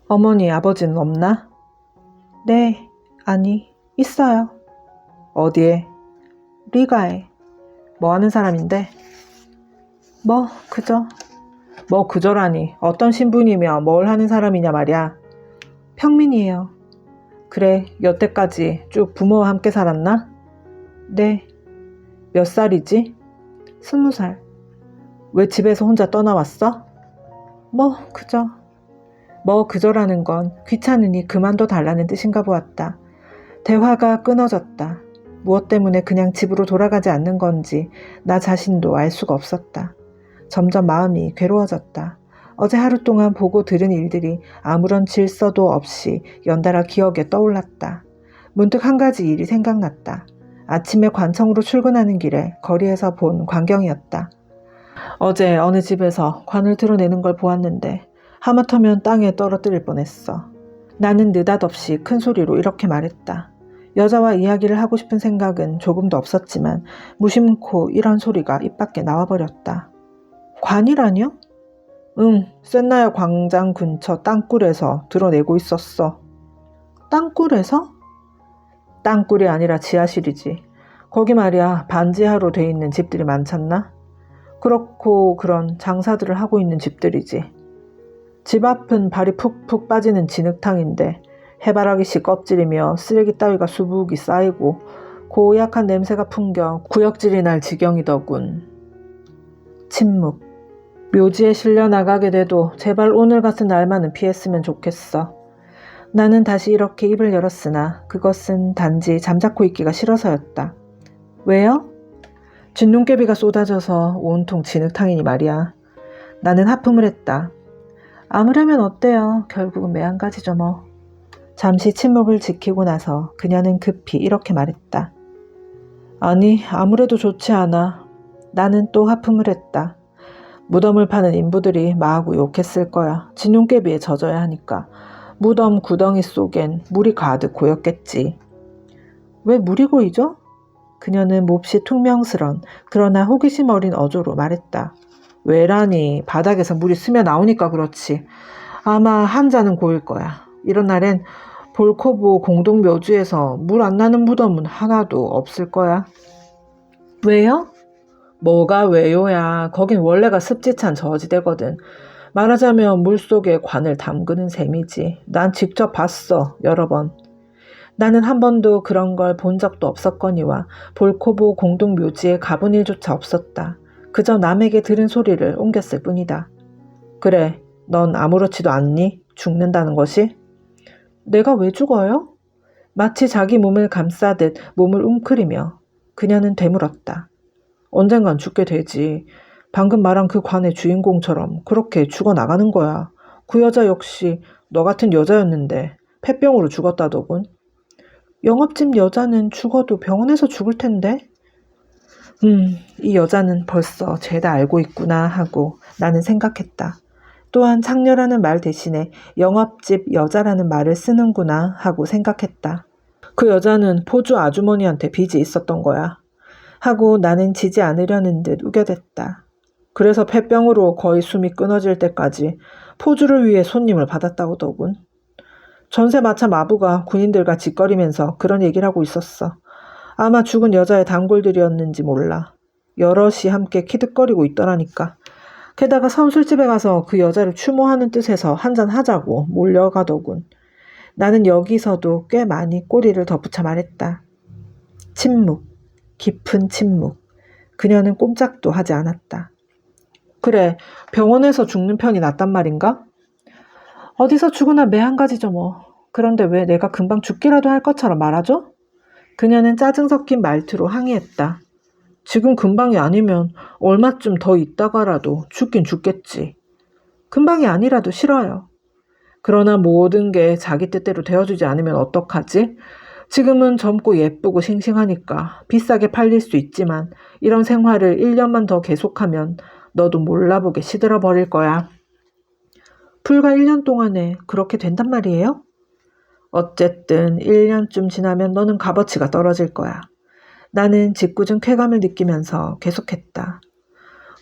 어머니, 아버지는 없나? 네, 아니, 있어요. 어디에? 리가에. 뭐 하는 사람인데? 뭐, 그저. 뭐 그저라니. 어떤 신분이며 뭘 하는 사람이냐 말이야. 평민이에요. 그래, 여태까지 쭉 부모와 함께 살았나? 네. 몇 살이지? 20살. 왜 집에서 혼자 떠나왔어? 뭐, 그저. 뭐 그저라는 건 귀찮으니 그만둬 달라는 뜻인가 보았다. 대화가 끊어졌다. 무엇 때문에 그냥 집으로 돌아가지 않는 건지 나 자신도 알 수가 없었다. 점점 마음이 괴로워졌다. 어제 하루 동안 보고 들은 일들이 아무런 질서도 없이 연달아 기억에 떠올랐다. 문득 한 가지 일이 생각났다. 아침에 관청으로 출근하는 길에 거리에서 본 광경이었다. 어제 어느 집에서 관을 드러내는 걸 보았는데 하마터면 땅에 떨어뜨릴 뻔했어. 나는 느닷없이 큰 소리로 이렇게 말했다. 여자와 이야기를 하고 싶은 생각은 조금도 없었지만 무심코 이런 소리가 입 밖에 나와버렸다. 관이라뇨? 응, 센나야 광장 근처 땅굴에서 드러내고 있었어. 땅굴에서? 땅굴이 아니라 지하실이지. 거기 말이야 반지하로 돼 있는 집들이 많잖나? 그렇고 그런 장사들을 하고 있는 집들이지. 집 앞은 발이 푹푹 빠지는 진흙탕인데 해바라기씨 껍질이며 쓰레기 따위가 수북이 쌓이고 고약한 냄새가 풍겨 구역질이 날 지경이더군. 침묵. 묘지에 실려 나가게 돼도 제발 오늘 같은 날만은 피했으면 좋겠어. 나는 다시 이렇게 입을 열었으나 그것은 단지 잠자코 있기가 싫어서였다. 왜요? 진눈깨비가 쏟아져서 온통 진흙탕이니 말이야. 나는 하품을 했다. 아무려면 어때요? 결국은 매한가지죠 뭐. 잠시 침묵을 지키고 나서 그녀는 급히 이렇게 말했다. 아니, 아무래도 좋지 않아. 나는 또 하품을 했다. 무덤을 파는 인부들이 마구 욕했을 거야. 진눈깨비에 젖어야 하니까. 무덤 구덩이 속엔 물이 가득 고였겠지. 왜 물이 고이죠? 그녀는 몹시 퉁명스런 그러나 호기심 어린 어조로 말했다. 왜라니, 바닥에서 물이 스며 나오니까 그렇지. 아마 한 잔은 고일 거야. 이런 날엔 볼코보 공동묘지에서 물 안 나는 무덤은 하나도 없을 거야. 왜요? 뭐가 왜요야. 거긴 원래가 습지찬 저지대거든. 말하자면 물속에 관을 담그는 셈이지. 난 직접 봤어. 여러 번. 나는 한 번도 그런 걸 본 적도 없었거니와 볼코보 공동묘지에 가본 일조차 없었다. 그저 남에게 들은 소리를 옮겼을 뿐이다. 그래, 넌 아무렇지도 않니? 죽는다는 것이? 내가 왜 죽어요? 마치 자기 몸을 감싸듯 몸을 웅크리며 그녀는 되물었다. 언젠간 죽게 되지. 방금 말한 그 관의 주인공처럼 그렇게 죽어나가는 거야. 그 여자 역시 너 같은 여자였는데 폐병으로 죽었다더군. 영업집 여자는 죽어도 병원에서 죽을 텐데. 이 여자는 벌써 죄다 알고 있구나 하고 나는 생각했다. 또한 창녀라는 말 대신에 영업집 여자라는 말을 쓰는구나 하고 생각했다. 그 여자는 포주 아주머니한테 빚이 있었던 거야. 하고 나는 지지 않으려는 듯 우겨댔다. 그래서 폐병으로 거의 숨이 끊어질 때까지 포주를 위해 손님을 받았다고더군. 전세마차 마부가 군인들과 짓거리면서 그런 얘기를 하고 있었어. 아마 죽은 여자의 단골들이었는지 몰라. 여럿이 함께 키득거리고 있더라니까. 게다가 선술집에 가서 그 여자를 추모하는 뜻에서 한잔 하자고 몰려가더군. 나는 여기서도 꽤 많이 꼬리를 덧붙여 말했다. 침묵. 깊은 침묵. 그녀는 꼼짝도 하지 않았다. 그래, 병원에서 죽는 편이 낫단 말인가? 어디서 죽으나 매한가지죠 뭐. 그런데 왜 내가 금방 죽기라도 할 것처럼 말하죠? 그녀는 짜증 섞인 말투로 항의했다. 지금 금방이 아니면 얼마쯤 더 있다가라도 죽긴 죽겠지. 금방이 아니라도 싫어요. 그러나 모든 게 자기 뜻대로 되어주지 않으면 어떡하지? 지금은 젊고 예쁘고 싱싱하니까 비싸게 팔릴 수 있지만 이런 생활을 1년만 더 계속하면 너도 몰라보게 시들어 버릴 거야. 불과 1년 동안에 그렇게 된단 말이에요? 어쨌든 1년쯤 지나면 너는 값어치가 떨어질 거야. 나는 짓궂은 쾌감을 느끼면서 계속했다.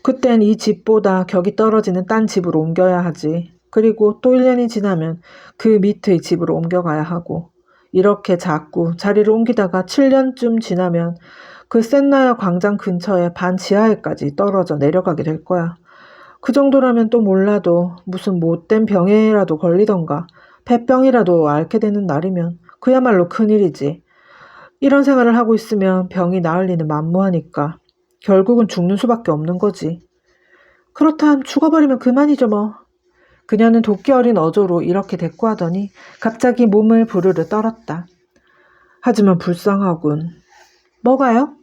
그땐 이 집보다 격이 떨어지는 딴 집으로 옮겨야 하지. 그리고 또 1년이 지나면 그 밑의 집으로 옮겨가야 하고 이렇게 자꾸 자리를 옮기다가 7년쯤 지나면 그 센나야 광장 근처에 반 지하에까지 떨어져 내려가게 될 거야. 그 정도라면 또 몰라도 무슨 못된 병에라도 걸리던가 폐병이라도 앓게 되는 날이면 그야말로 큰일이지. 이런 생활을 하고 있으면 병이 나을 리는 만무하니까 결국은 죽는 수밖에 없는 거지. 그렇다면 죽어버리면 그만이죠 뭐. 그녀는 도끼 어린 어조로 이렇게 대꾸하더니 갑자기 몸을 부르르 떨었다. 하지만 불쌍하군. 뭐가요?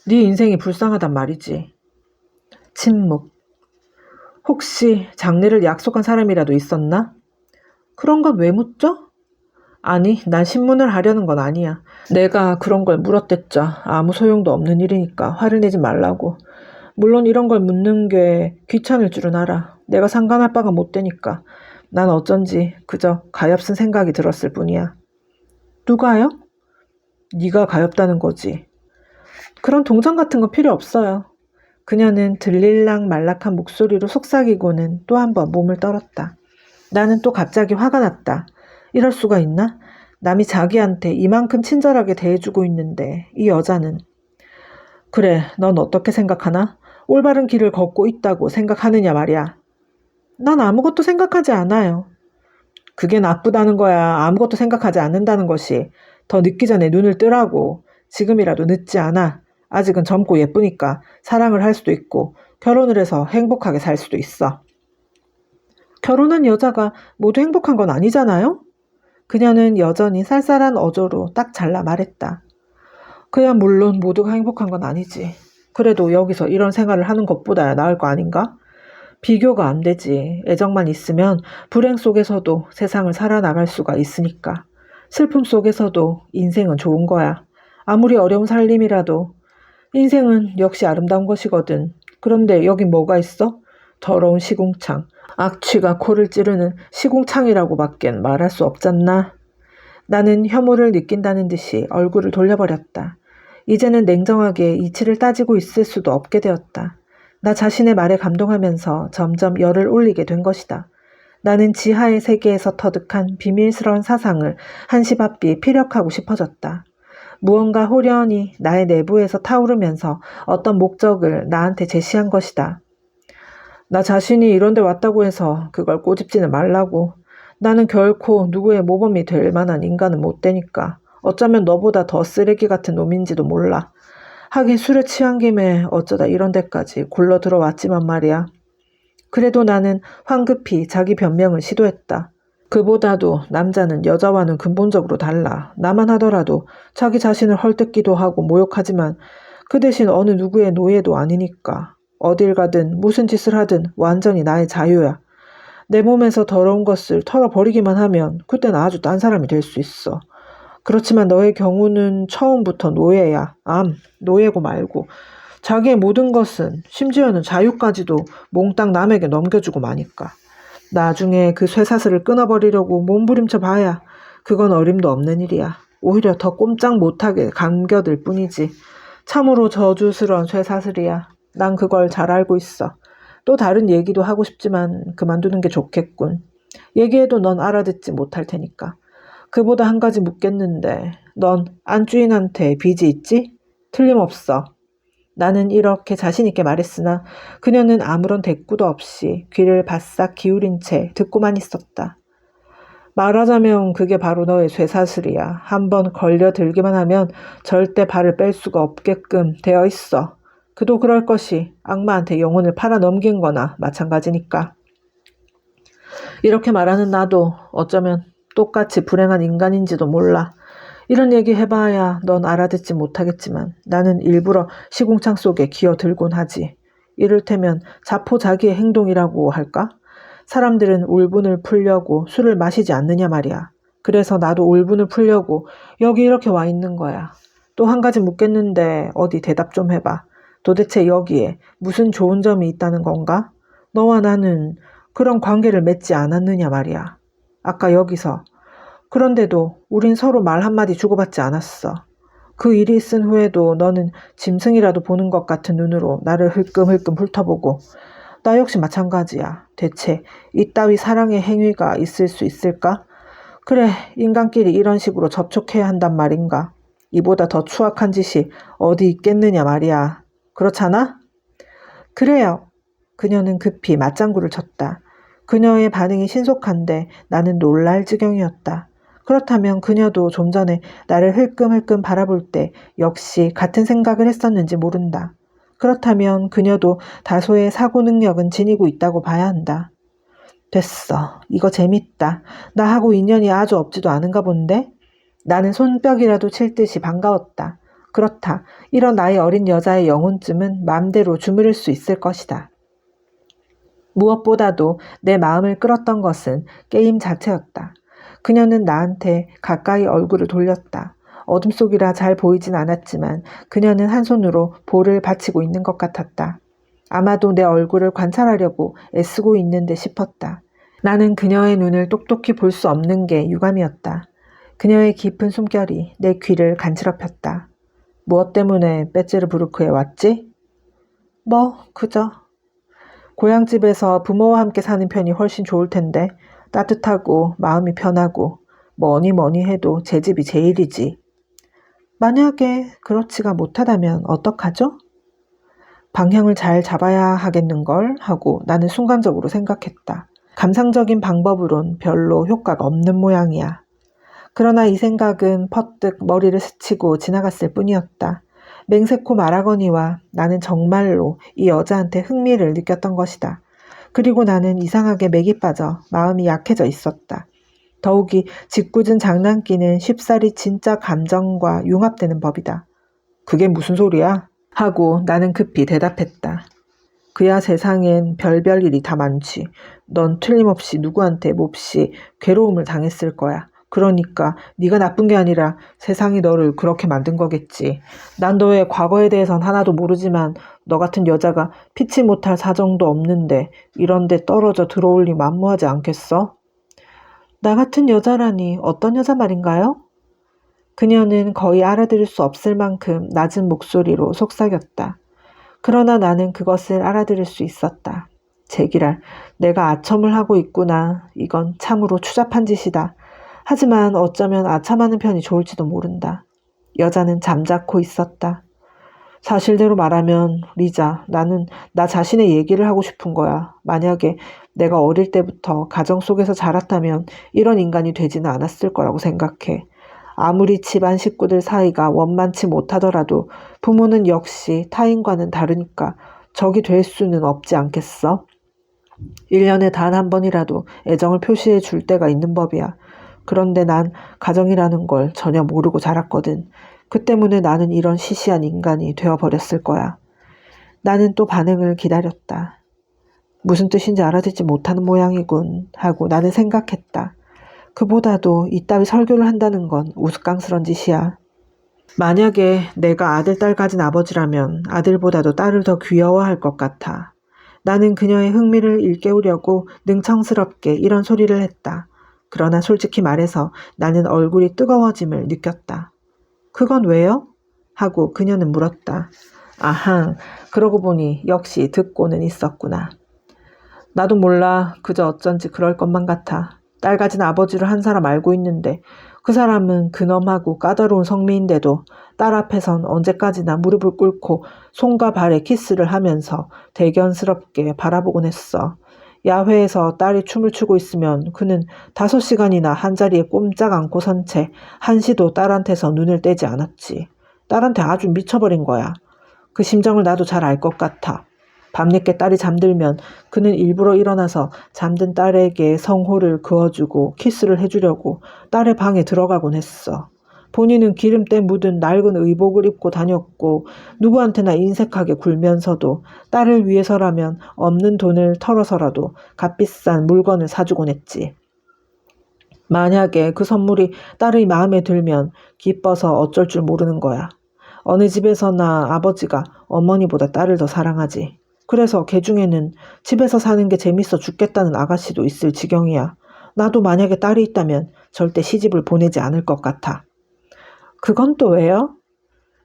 네 인생이 불쌍하단 말이지. 침묵. 혹시 장례를 약속한 사람이라도 있었나? 그런 건 왜 묻죠? 아니, 난 신문을 하려는 건 아니야. 내가 그런 걸 물었댔자 아무 소용도 없는 일이니까 화를 내지 말라고. 물론 이런 걸 묻는 게 귀찮을 줄은 알아. 내가 상관할 바가 못 되니까. 난 어쩐지 그저 가엾은 생각이 들었을 뿐이야. 누가요? 네가 가엾다는 거지. 그런 동정 같은 거 필요 없어요. 그녀는 들릴락 말락한 목소리로 속삭이고는 또 한 번 몸을 떨었다. 나는 또 갑자기 화가 났다. 이럴 수가 있나? 남이 자기한테 이만큼 친절하게 대해주고 있는데 이 여자는. 그래, 넌 어떻게 생각하나? 올바른 길을 걷고 있다고 생각하느냐 말이야. 난 아무것도 생각하지 않아요. 그게 나쁘다는 거야. 아무것도 생각하지 않는다는 것이. 더 늦기 전에 눈을 뜨라고. 지금이라도 늦지 않아. 아직은 젊고 예쁘니까 사랑을 할 수도 있고 결혼을 해서 행복하게 살 수도 있어. 결혼한 여자가 모두 행복한 건 아니잖아요? 그녀는 여전히 쌀쌀한 어조로 딱 잘라 말했다. 그야 물론 모두가 행복한 건 아니지. 그래도 여기서 이런 생활을 하는 것보다야 나을 거 아닌가? 비교가 안 되지. 애정만 있으면 불행 속에서도 세상을 살아나갈 수가 있으니까. 슬픔 속에서도 인생은 좋은 거야. 아무리 어려운 살림이라도 인생은 역시 아름다운 것이거든. 그런데 여긴 뭐가 있어? 더러운 시궁창. 악취가 코를 찌르는 시궁창이라고밖엔 말할 수 없잖나. 나는 혐오를 느낀다는 듯이 얼굴을 돌려버렸다. 이제는 냉정하게 이치를 따지고 있을 수도 없게 되었다. 나 자신의 말에 감동하면서 점점 열을 올리게 된 것이다. 나는 지하의 세계에서 터득한 비밀스러운 사상을 한시바삐 피력하고 싶어졌다. 무언가 호련히 나의 내부에서 타오르면서 어떤 목적을 나한테 제시한 것이다. 나 자신이 이런 데 왔다고 해서 그걸 꼬집지는 말라고. 나는 결코 누구의 모범이 될 만한 인간은 못 되니까. 어쩌면 너보다 더 쓰레기 같은 놈인지도 몰라. 하긴 술에 취한 김에 어쩌다 이런 데까지 굴러 들어왔지만 말이야. 그래도 나는 황급히 자기 변명을 시도했다. 그보다도 남자는 여자와는 근본적으로 달라. 나만 하더라도 자기 자신을 헐뜯기도 하고 모욕하지만 그 대신 어느 누구의 노예도 아니니까. 어딜 가든 무슨 짓을 하든 완전히 나의 자유야. 내 몸에서 더러운 것을 털어버리기만 하면 그땐 아주 딴 사람이 될 수 있어. 그렇지만 너의 경우는 처음부터 노예야. 노예고 말고. 자기의 모든 것은 심지어는 자유까지도 몽땅 남에게 넘겨주고 마니까. 나중에 그 쇠사슬을 끊어버리려고 몸부림쳐 봐야 그건 어림도 없는 일이야. 오히려 더 꼼짝 못하게 감겨들 뿐이지. 참으로 저주스러운 쇠사슬이야. 난 그걸 잘 알고 있어. 또 다른 얘기도 하고 싶지만 그만두는 게 좋겠군. 얘기해도 넌 알아듣지 못할 테니까. 그보다 한 가지 묻겠는데 넌 안주인한테 빚이 있지? 틀림없어. 나는 이렇게 자신있게 말했으나 그녀는 아무런 대꾸도 없이 귀를 바싹 기울인 채 듣고만 있었다. 말하자면 그게 바로 너의 쇠사슬이야. 한번 걸려들기만 하면 절대 발을 뺄 수가 없게끔 되어 있어. 그도 그럴 것이 악마한테 영혼을 팔아 넘긴 거나 마찬가지니까. 이렇게 말하는 나도 어쩌면 똑같이 불행한 인간인지도 몰라. 이런 얘기 해봐야 넌 알아듣지 못하겠지만 나는 일부러 시궁창 속에 기어들곤 하지. 이를테면 자포자기의 행동이라고 할까? 사람들은 울분을 풀려고 술을 마시지 않느냐 말이야. 그래서 나도 울분을 풀려고 여기 이렇게 와 있는 거야. 또 한 가지 묻겠는데 어디 대답 좀 해봐. 도대체 여기에 무슨 좋은 점이 있다는 건가? 너와 나는 그런 관계를 맺지 않았느냐 말이야. 아까 여기서. 그런데도 우린 서로 말 한마디 주고받지 않았어. 그 일이 있은 후에도 너는 짐승이라도 보는 것 같은 눈으로 나를 흘끔흘끔 훑어보고 나 역시 마찬가지야. 대체 이따위 사랑의 행위가 있을 수 있을까? 그래, 인간끼리 이런 식으로 접촉해야 한단 말인가? 이보다 더 추악한 짓이 어디 있겠느냐 말이야. 그렇잖아? 그래요. 그녀는 급히 맞장구를 쳤다. 그녀의 반응이 신속한데 나는 놀랄 지경이었다. 그렇다면 그녀도 좀 전에 나를 흘끔흘끔 바라볼 때 역시 같은 생각을 했었는지 모른다. 그렇다면 그녀도 다소의 사고 능력은 지니고 있다고 봐야 한다. 됐어. 이거 재밌다. 나하고 인연이 아주 없지도 않은가 본데? 나는 손뼉이라도 칠 듯이 반가웠다. 그렇다. 이런 나이 어린 여자의 영혼쯤은 마음대로 주무를 수 있을 것이다. 무엇보다도 내 마음을 끌었던 것은 게임 자체였다. 그녀는 나한테 가까이 얼굴을 돌렸다. 어둠 속이라 잘 보이진 않았지만 그녀는 한 손으로 볼을 받치고 있는 것 같았다. 아마도 내 얼굴을 관찰하려고 애쓰고 있는데 싶었다. 나는 그녀의 눈을 똑똑히 볼 수 없는 게 유감이었다. 그녀의 깊은 숨결이 내 귀를 간지럽혔다. 무엇 때문에 베제르부르크에 왔지? 그저. 고향집에서 부모와 함께 사는 편이 훨씬 좋을 텐데 따뜻하고 마음이 편하고 뭐니 해도 제 집이 제일이지. 만약에 그렇지가 못하다면 어떡하죠? 방향을 잘 잡아야 하겠는걸 하고 나는 순간적으로 생각했다. 감상적인 방법으론 별로 효과가 없는 모양이야. 그러나 이 생각은 퍼뜩 머리를 스치고 지나갔을 뿐이었다. 맹세코 말하거니와 나는 정말로 이 여자한테 흥미를 느꼈던 것이다. 그리고 나는 이상하게 맥이 빠져 마음이 약해져 있었다. 더욱이 짓궂은 장난기는 쉽사리 진짜 감정과 융합되는 법이다. 그게 무슨 소리야? 하고 나는 급히 대답했다. 그야 세상엔 별별 일이 다 많지. 넌 틀림없이 누구한테 몹시 괴로움을 당했을 거야. 그러니까 네가 나쁜 게 아니라 세상이 너를 그렇게 만든 거겠지. 난 너의 과거에 대해선 하나도 모르지만 너 같은 여자가 피치 못할 사정도 없는데 이런 데 떨어져 들어올 리 만무하지 않겠어? 나 같은 여자라니 어떤 여자 말인가요? 그녀는 거의 알아들을 수 없을 만큼 낮은 목소리로 속삭였다. 그러나 나는 그것을 알아들을 수 있었다. 제기랄, 내가 아첨을 하고 있구나. 이건 참으로 추잡한 짓이다. 하지만 어쩌면 아첨하는 편이 좋을지도 모른다. 여자는 잠자코 있었다. 사실대로 말하면 리자, 나는 나 자신의 얘기를 하고 싶은 거야. 만약에 내가 어릴 때부터 가정 속에서 자랐다면 이런 인간이 되지는 않았을 거라고 생각해. 아무리 집안 식구들 사이가 원만치 못하더라도 부모는 역시 타인과는 다르니까 적이 될 수는 없지 않겠어? 1년에 단 한 번이라도 애정을 표시해 줄 때가 있는 법이야. 그런데 난 가정이라는 걸 전혀 모르고 자랐거든. 그 때문에 나는 이런 시시한 인간이 되어버렸을 거야. 나는 또 반응을 기다렸다. 무슨 뜻인지 알아듣지 못하는 모양이군 하고 나는 생각했다. 그보다도 이따위 설교를 한다는 건 우스꽝스런 짓이야. 만약에 내가 아들, 딸 가진 아버지라면 아들보다도 딸을 더 귀여워할 것 같아. 나는 그녀의 흥미를 일깨우려고 능청스럽게 이런 소리를 했다. 그러나 솔직히 말해서 나는 얼굴이 뜨거워짐을 느꼈다. 그건 왜요? 하고 그녀는 물었다. 아항, 그러고 보니 역시 듣고는 있었구나. 나도 몰라. 그저 어쩐지 그럴 것만 같아. 딸 가진 아버지를 한 사람 알고 있는데 그 사람은 근엄하고 까다로운 성미인데도 딸 앞에선 언제까지나 무릎을 꿇고 손과 발에 키스를 하면서 대견스럽게 바라보곤 했어. 야외에서 딸이 춤을 추고 있으면 그는 5시간이나 한자리에 꼼짝 않고 선 채 한시도 딸한테서 눈을 떼지 않았지. 딸한테 아주 미쳐버린 거야. 그 심정을 나도 잘 알 것 같아. 밤늦게 딸이 잠들면 그는 일부러 일어나서 잠든 딸에게 성호를 그어주고 키스를 해주려고 딸의 방에 들어가곤 했어. 본인은 기름때 묻은 낡은 의복을 입고 다녔고 누구한테나 인색하게 굴면서도 딸을 위해서라면 없는 돈을 털어서라도 값비싼 물건을 사주곤 했지. 만약에 그 선물이 딸의 마음에 들면 기뻐서 어쩔 줄 모르는 거야. 어느 집에서나 아버지가 어머니보다 딸을 더 사랑하지. 그래서 개 중에는 집에서 사는 게 재밌어 죽겠다는 아가씨도 있을 지경이야. 나도 만약에 딸이 있다면 절대 시집을 보내지 않을 것 같아. 그건 또 왜요?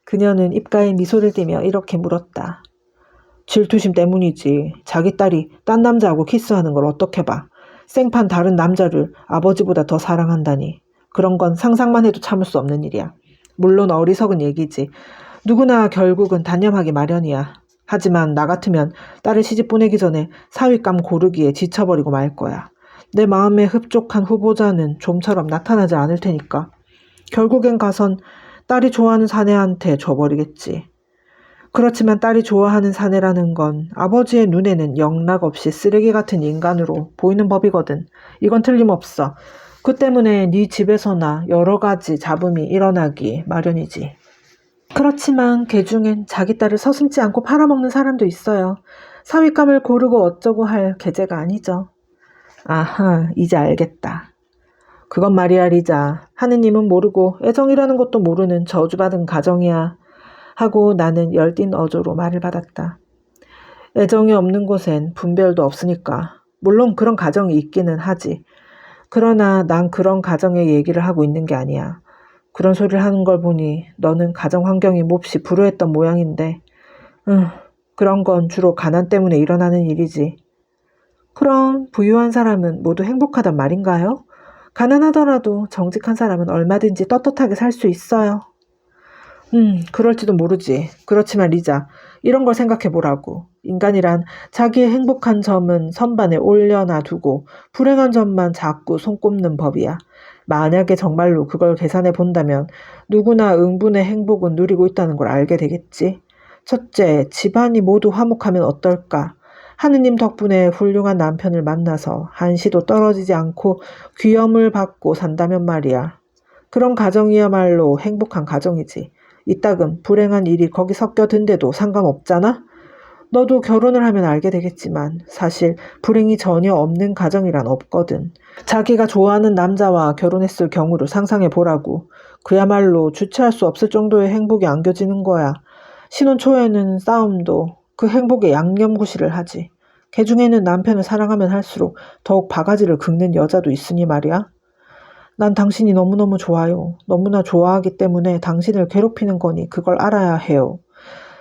그녀는 입가에 미소를 띠며 이렇게 물었다. 질투심 때문이지. 자기 딸이 딴 남자하고 키스하는 걸 어떻게 봐. 생판 다른 남자를 아버지보다 더 사랑한다니. 그런 건 상상만 해도 참을 수 없는 일이야. 물론 어리석은 얘기지. 누구나 결국은 단념하기 마련이야. 하지만 나 같으면 딸을 시집 보내기 전에 사윗감 고르기에 지쳐버리고 말 거야. 내 마음에 흡족한 후보자는 좀처럼 나타나지 않을 테니까. 결국엔 가선 딸이 좋아하는 사내한테 줘버리겠지. 그렇지만 딸이 좋아하는 사내라는 건 아버지의 눈에는 영락없이 쓰레기 같은 인간으로 보이는 법이거든. 이건 틀림없어. 그 때문에 네 집에서나 여러 가지 잡음이 일어나기 마련이지. 그렇지만 개 중엔 자기 딸을 서슴지 않고 팔아먹는 사람도 있어요. 사윗감을 고르고 어쩌고 할 계제가 아니죠. 아하, 이제 알겠다. 그건 말이야, 리자. 하느님은 모르고 애정이라는 것도 모르는 저주받은 가정이야. 하고 나는 열띤 어조로 말을 받았다. 애정이 없는 곳엔 분별도 없으니까. 물론 그런 가정이 있기는 하지. 그러나 난 그런 가정의 얘기를 하고 있는 게 아니야. 그런 소리를 하는 걸 보니 너는 가정 환경이 몹시 불우했던 모양인데 그런 건 주로 가난 때문에 일어나는 일이지. 그럼 부유한 사람은 모두 행복하단 말인가요? 가난하더라도 정직한 사람은 얼마든지 떳떳하게 살 수 있어요. 그럴지도 모르지. 그렇지만 리자, 이런 걸 생각해 보라고. 인간이란 자기의 행복한 점은 선반에 올려놔 두고 불행한 점만 자꾸 손꼽는 법이야. 만약에 정말로 그걸 계산해 본다면 누구나 응분의 행복은 누리고 있다는 걸 알게 되겠지. 첫째, 집안이 모두 화목하면 어떨까? 하느님 덕분에 훌륭한 남편을 만나서 한시도 떨어지지 않고 귀염을 받고 산다면 말이야. 그런 가정이야말로 행복한 가정이지. 이따금 불행한 일이 거기 섞여든데도 상관없잖아? 너도 결혼을 하면 알게 되겠지만 사실 불행이 전혀 없는 가정이란 없거든. 자기가 좋아하는 남자와 결혼했을 경우를 상상해 보라고. 그야말로 주체할 수 없을 정도의 행복이 안겨지는 거야. 신혼 초에는 싸움도 그 행복에 양념구실을 하지. 개 중에는 남편을 사랑하면 할수록 더욱 바가지를 긁는 여자도 있으니 말이야. 난 당신이 너무너무 좋아요. 너무나 좋아하기 때문에 당신을 괴롭히는 거니 그걸 알아야 해요.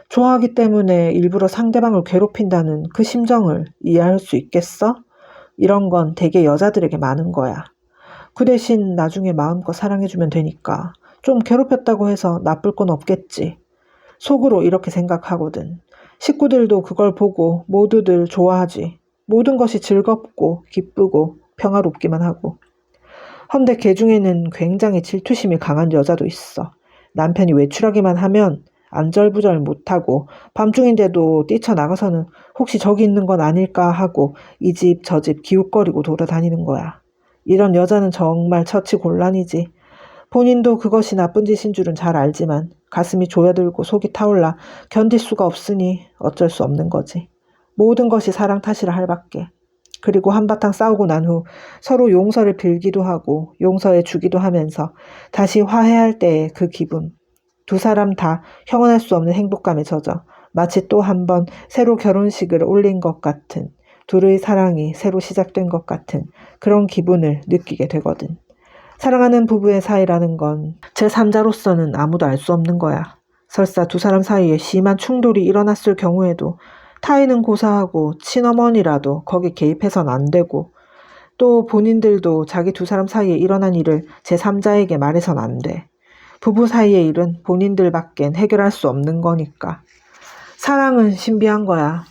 좋아하기 때문에 일부러 상대방을 괴롭힌다는 그 심정을 이해할 수 있겠어? 이런 건 대개 여자들에게 많은 거야. 그 대신 나중에 마음껏 사랑해주면 되니까. 좀 괴롭혔다고 해서 나쁠 건 없겠지. 속으로 이렇게 생각하거든. 식구들도 그걸 보고 모두들 좋아하지. 모든 것이 즐겁고 기쁘고 평화롭기만 하고. 헌데 개 중에는 굉장히 질투심이 강한 여자도 있어. 남편이 외출하기만 하면 안절부절 못하고 밤중인데도 뛰쳐나가서는 혹시 저기 있는 건 아닐까 하고 이 집 저 집 기웃거리고 돌아다니는 거야. 이런 여자는 정말 처치곤란이지. 본인도 그것이 나쁜 짓인 줄은 잘 알지만 가슴이 조여들고 속이 타올라 견딜 수가 없으니 어쩔 수 없는 거지. 모든 것이 사랑 탓이라 할 밖에. 그리고 한바탕 싸우고 난 후 서로 용서를 빌기도 하고 용서해 주기도 하면서 다시 화해할 때의 그 기분. 두 사람 다 형언할 수 없는 행복감에 젖어 마치 또 한 번 새로 결혼식을 올린 것 같은, 둘의 사랑이 새로 시작된 것 같은 그런 기분을 느끼게 되거든. 사랑하는 부부의 사이라는 건 제3자로서는 아무도 알 수 없는 거야. 설사 두 사람 사이에 심한 충돌이 일어났을 경우에도 타인은 고사하고 친어머니라도 거기 개입해선 안 되고, 또 본인들도 자기 두 사람 사이에 일어난 일을 제3자에게 말해선 안 돼. 부부 사이의 일은 본인들밖엔 해결할 수 없는 거니까. 사랑은 신비한 거야.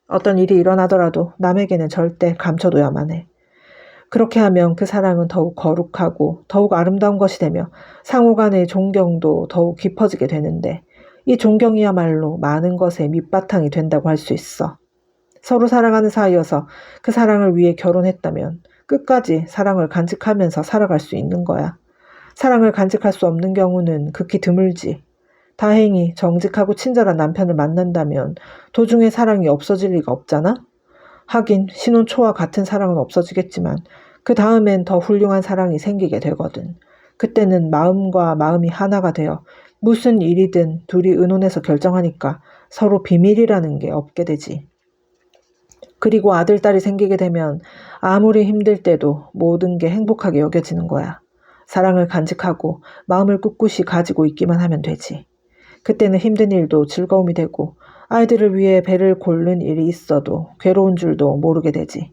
어떤 일이 일어나더라도 남에게는 절대 감춰둬야만 해. 그렇게 하면 그 사랑은 더욱 거룩하고 더욱 아름다운 것이 되며 상호 간의 존경도 더욱 깊어지게 되는데, 이 존경이야말로 많은 것의 밑바탕이 된다고 할 수 있어. 서로 사랑하는 사이여서 그 사랑을 위해 결혼했다면 끝까지 사랑을 간직하면서 살아갈 수 있는 거야. 사랑을 간직할 수 없는 경우는 극히 드물지. 다행히 정직하고 친절한 남편을 만난다면 도중에 사랑이 없어질 리가 없잖아? 하긴 신혼 초와 같은 사랑은 없어지겠지만 그 다음엔 더 훌륭한 사랑이 생기게 되거든. 그때는 마음과 마음이 하나가 되어 무슨 일이든 둘이 의논해서 결정하니까 서로 비밀이라는 게 없게 되지. 그리고 아들, 딸이 생기게 되면 아무리 힘들 때도 모든 게 행복하게 여겨지는 거야. 사랑을 간직하고 마음을 꿋꿋이 가지고 있기만 하면 되지. 그때는 힘든 일도 즐거움이 되고 아이들을 위해 배를 고른 일이 있어도 괴로운 줄도 모르게 되지.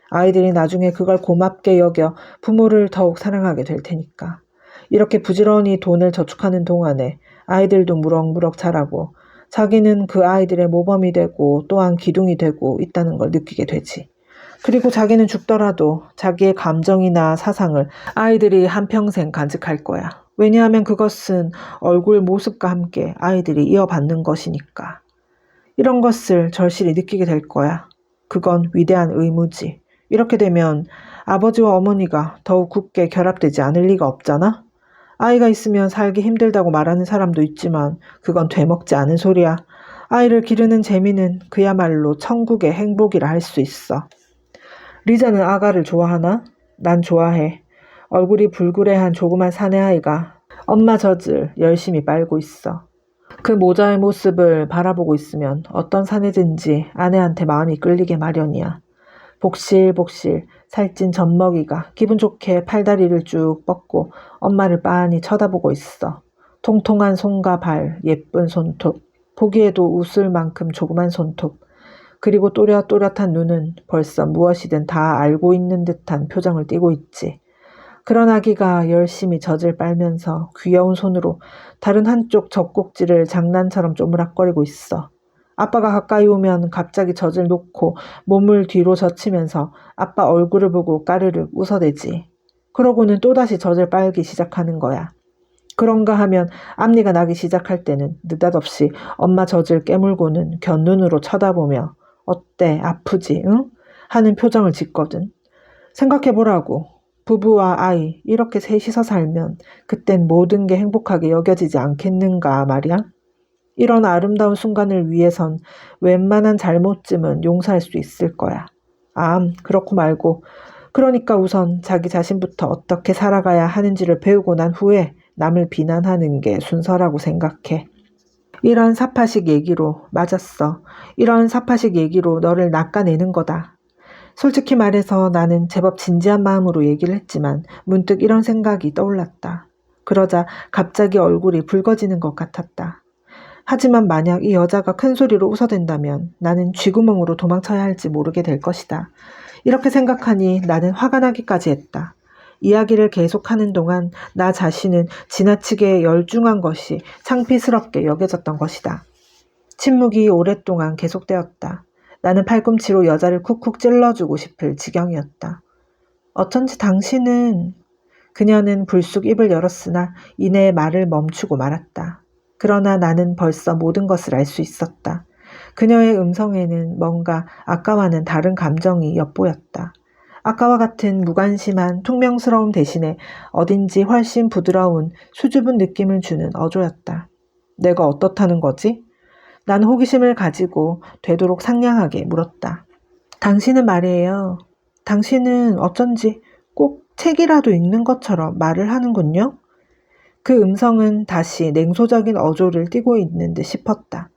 아이들이 나중에 그걸 고맙게 여겨 부모를 더욱 사랑하게 될 테니까. 이렇게 부지런히 돈을 저축하는 동안에 아이들도 무럭무럭 자라고 자기는 그 아이들의 모범이 되고 또한 기둥이 되고 있다는 걸 느끼게 되지. 그리고 자기는 죽더라도 자기의 감정이나 사상을 아이들이 한평생 간직할 거야. 왜냐하면 그것은 얼굴 모습과 함께 아이들이 이어받는 것이니까. 이런 것을 절실히 느끼게 될 거야. 그건 위대한 의무지. 이렇게 되면 아버지와 어머니가 더욱 굳게 결합되지 않을 리가 없잖아? 아이가 있으면 살기 힘들다고 말하는 사람도 있지만 그건 되먹지 않은 소리야. 아이를 기르는 재미는 그야말로 천국의 행복이라 할 수 있어. 리자는 아가를 좋아하나? 난 좋아해. 얼굴이 불그레한 조그만 사내아이가 엄마 젖을 열심히 빨고 있어. 그 모자의 모습을 바라보고 있으면 어떤 사내든지 아내한테 마음이 끌리게 마련이야. 복실복실 살찐 젖먹이가 기분 좋게 팔다리를 쭉 뻗고 엄마를 빤히 쳐다보고 있어. 통통한 손과 발, 예쁜 손톱, 보기에도 웃을 만큼 조그만 손톱, 그리고 또렷또렷한 눈은 벌써 무엇이든 다 알고 있는 듯한 표정을 띠고 있지. 그런 아기가 열심히 젖을 빨면서 귀여운 손으로 다른 한쪽 젖꼭지를 장난처럼 쪼무락거리고 있어. 아빠가 가까이 오면 갑자기 젖을 놓고 몸을 뒤로 젖히면서 아빠 얼굴을 보고 까르륵 웃어대지. 그러고는 또다시 젖을 빨기 시작하는 거야. 그런가 하면 앞니가 나기 시작할 때는 느닷없이 엄마 젖을 깨물고는 곁눈으로 쳐다보며 어때? 아프지? 응? 하는 표정을 짓거든. 생각해보라고. 부부와 아이 이렇게 셋이서 살면 그땐 모든 게 행복하게 여겨지지 않겠는가 말이야. 이런 아름다운 순간을 위해선 웬만한 잘못쯤은 용서할 수 있을 거야. 그렇고 말고. 그러니까 우선 자기 자신부터 어떻게 살아가야 하는지를 배우고 난 후에 남을 비난하는 게 순서라고 생각해. 이런 사파식 얘기로 맞았어. 이런 사파식 얘기로 너를 낚아내는 거다. 솔직히 말해서 나는 제법 진지한 마음으로 얘기를 했지만 문득 이런 생각이 떠올랐다. 그러자 갑자기 얼굴이 붉어지는 것 같았다. 하지만 만약 이 여자가 큰 소리로 웃어댄다면 나는 쥐구멍으로 도망쳐야 할지 모르게 될 것이다. 이렇게 생각하니 나는 화가 나기까지 했다. 이야기를 계속하는 동안 나 자신은 지나치게 열중한 것이 창피스럽게 여겨졌던 것이다. 침묵이 오랫동안 계속되었다. 나는 팔꿈치로 여자를 쿡쿡 찔러주고 싶을 지경이었다. 어쩐지 당신은... 그녀는 불쑥 입을 열었으나 이내 말을 멈추고 말았다. 그러나 나는 벌써 모든 것을 알 수 있었다. 그녀의 음성에는 뭔가 아까와는 다른 감정이 엿보였다. 아까와 같은 무관심한 퉁명스러움 대신에 어딘지 훨씬 부드러운 수줍은 느낌을 주는 어조였다. 내가 어떻다는 거지? 난 호기심을 가지고 되도록 상냥하게 물었다. 당신은 말이에요. 당신은 어쩐지 꼭 책이라도 읽는 것처럼 말을 하는군요. 그 음성은 다시 냉소적인 어조를 띠고 있는 듯 싶었다.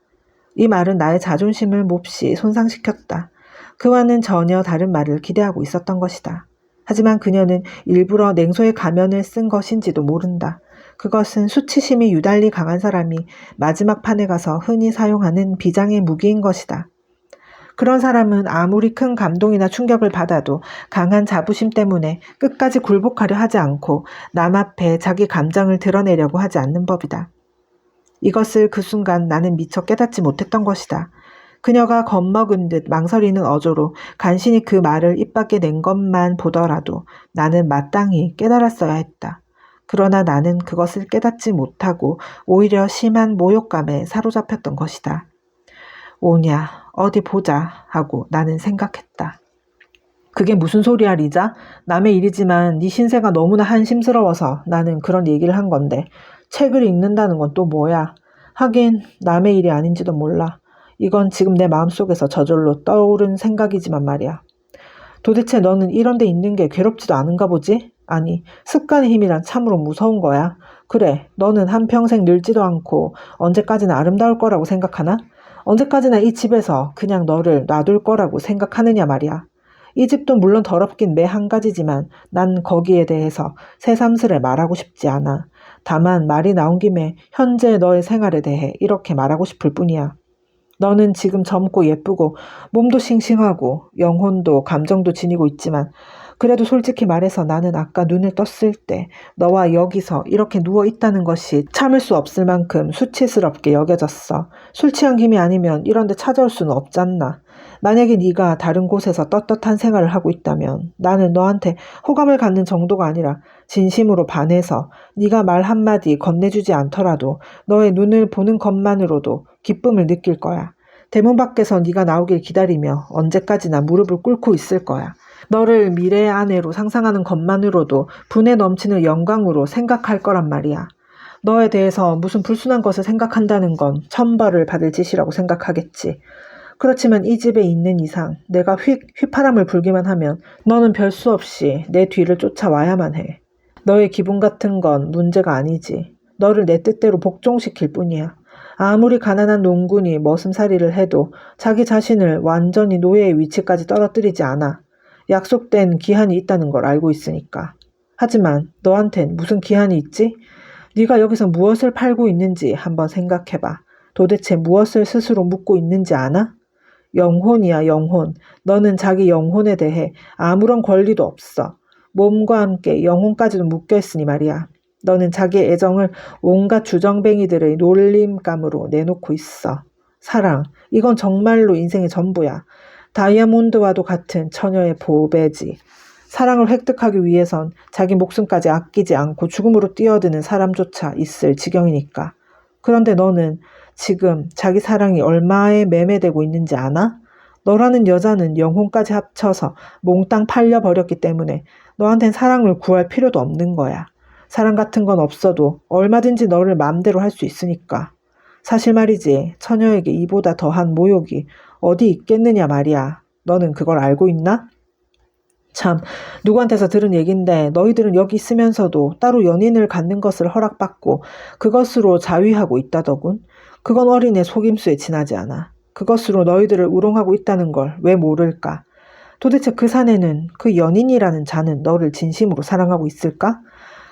이 말은 나의 자존심을 몹시 손상시켰다. 그와는 전혀 다른 말을 기대하고 있었던 것이다. 하지만 그녀는 일부러 냉소의 가면을 쓴 것인지도 모른다. 그것은 수치심이 유달리 강한 사람이 마지막 판에 가서 흔히 사용하는 비장의 무기인 것이다. 그런 사람은 아무리 큰 감동이나 충격을 받아도 강한 자부심 때문에 끝까지 굴복하려 하지 않고 남 앞에 자기 감정을 드러내려고 하지 않는 법이다. 이것을 그 순간 나는 미처 깨닫지 못했던 것이다. 그녀가 겁먹은 듯 망설이는 어조로 간신히 그 말을 입 밖에 낸 것만 보더라도 나는 마땅히 깨달았어야 했다. 그러나 나는 그것을 깨닫지 못하고 오히려 심한 모욕감에 사로잡혔던 것이다. 오냐, 어디 보자 하고 나는 생각했다. 그게 무슨 소리야, 리자? 남의 일이지만 네 신세가 너무나 한심스러워서 나는 그런 얘기를 한 건데 책을 읽는다는 건 또 뭐야? 하긴 남의 일이 아닌지도 몰라. 이건 지금 내 마음속에서 저절로 떠오른 생각이지만 말이야. 도대체 너는 이런 데 있는 게 괴롭지도 않은가 보지? 아니, 습관의 힘이란 참으로 무서운 거야. 그래, 너는 한평생 늙지도 않고 언제까지나 아름다울 거라고 생각하나? 언제까지나 이 집에서 그냥 너를 놔둘 거라고 생각하느냐 말이야. 이 집도 물론 더럽긴 매 한 가지지만 난 거기에 대해서 새삼스레 말하고 싶지 않아. 다만 말이 나온 김에 현재 너의 생활에 대해 이렇게 말하고 싶을 뿐이야. 너는 지금 젊고 예쁘고 몸도 싱싱하고 영혼도 감정도 지니고 있지만 그래도 솔직히 말해서 나는 아까 눈을 떴을 때 너와 여기서 이렇게 누워 있다는 것이 참을 수 없을 만큼 수치스럽게 여겨졌어. 술 취한 김이 아니면 이런 데 찾아올 수는 없잖나. 만약에 네가 다른 곳에서 떳떳한 생활을 하고 있다면 나는 너한테 호감을 갖는 정도가 아니라 진심으로 반해서 네가 말 한마디 건네주지 않더라도 너의 눈을 보는 것만으로도 기쁨을 느낄 거야. 대문 밖에서 네가 나오길 기다리며 언제까지나 무릎을 꿇고 있을 거야. 너를 미래의 아내로 상상하는 것만으로도 분에 넘치는 영광으로 생각할 거란 말이야. 너에 대해서 무슨 불순한 것을 생각한다는 건 천벌을 받을 짓이라고 생각하겠지. 그렇지만 이 집에 있는 이상 내가 휘파람을 불기만 하면 너는 별 수 없이 내 뒤를 쫓아와야만 해. 너의 기분 같은 건 문제가 아니지. 너를 내 뜻대로 복종시킬 뿐이야. 아무리 가난한 농군이 머슴살이를 해도 자기 자신을 완전히 노예의 위치까지 떨어뜨리지 않아. 약속된 기한이 있다는 걸 알고 있으니까. 하지만 너한텐 무슨 기한이 있지? 네가 여기서 무엇을 팔고 있는지 한번 생각해봐. 도대체 무엇을 스스로 묻고 있는지 아나? 영혼이야, 영혼. 너는 자기 영혼에 대해 아무런 권리도 없어. 몸과 함께 영혼까지도 묶여있으니 말이야. 너는 자기의 애정을 온갖 주정뱅이들의 놀림감으로 내놓고 있어. 사랑, 이건 정말로 인생의 전부야. 다이아몬드와도 같은 처녀의 보배지. 사랑을 획득하기 위해선 자기 목숨까지 아끼지 않고 죽음으로 뛰어드는 사람조차 있을 지경이니까. 그런데 너는 지금 자기 사랑이 얼마에 매매되고 있는지 아나? 너라는 여자는 영혼까지 합쳐서 몽땅 팔려버렸기 때문에 너한텐 사랑을 구할 필요도 없는 거야. 사랑 같은 건 없어도 얼마든지 너를 마음대로 할 수 있으니까. 사실 말이지, 처녀에게 이보다 더한 모욕이 어디 있겠느냐 말이야. 너는 그걸 알고 있나? 참, 누구한테서 들은 얘긴데 너희들은 여기 있으면서도 따로 연인을 갖는 것을 허락받고 그것으로 자위하고 있다더군. 그건 어린애 속임수에 지나지 않아. 그것으로 너희들을 우롱하고 있다는 걸 왜 모를까? 도대체 그 사내는, 그 연인이라는 자는 너를 진심으로 사랑하고 있을까?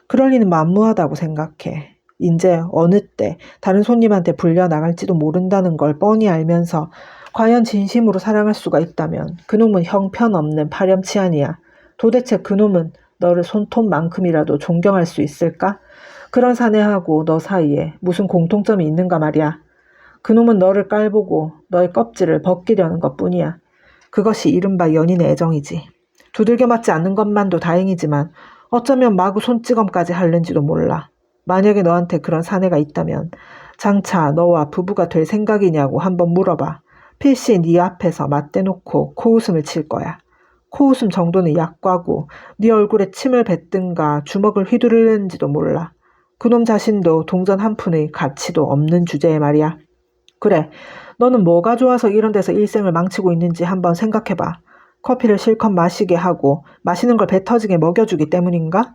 그럴 리는 만무하다고 생각해. 이제 어느 때 다른 손님한테 불려 나갈지도 모른다는 걸 뻔히 알면서 과연 진심으로 사랑할 수가 있다면 그놈은 형편없는 파렴치한이야. 도대체 그놈은 너를 손톱만큼이라도 존경할 수 있을까? 그런 사내하고 너 사이에 무슨 공통점이 있는가 말이야. 그놈은 너를 깔보고 너의 껍질을 벗기려는 것뿐이야. 그것이 이른바 연인의 애정이지. 두들겨 맞지 않는 것만도 다행이지만 어쩌면 마구 손찌검까지 하는지도 몰라. 만약에 너한테 그런 사내가 있다면 장차 너와 부부가 될 생각이냐고 한번 물어봐. 필시 네 앞에서 맞대놓고 코웃음을 칠 거야. 코웃음 정도는 약과고 네 얼굴에 침을 뱉든가 주먹을 휘두르는지도 몰라. 그놈 자신도 동전 한 푼의 가치도 없는 주제에 말이야. 그래, 너는 뭐가 좋아서 이런 데서 일생을 망치고 있는지 한번 생각해봐. 커피를 실컷 마시게 하고 마시는 걸 배 터지게 먹여주기 때문인가?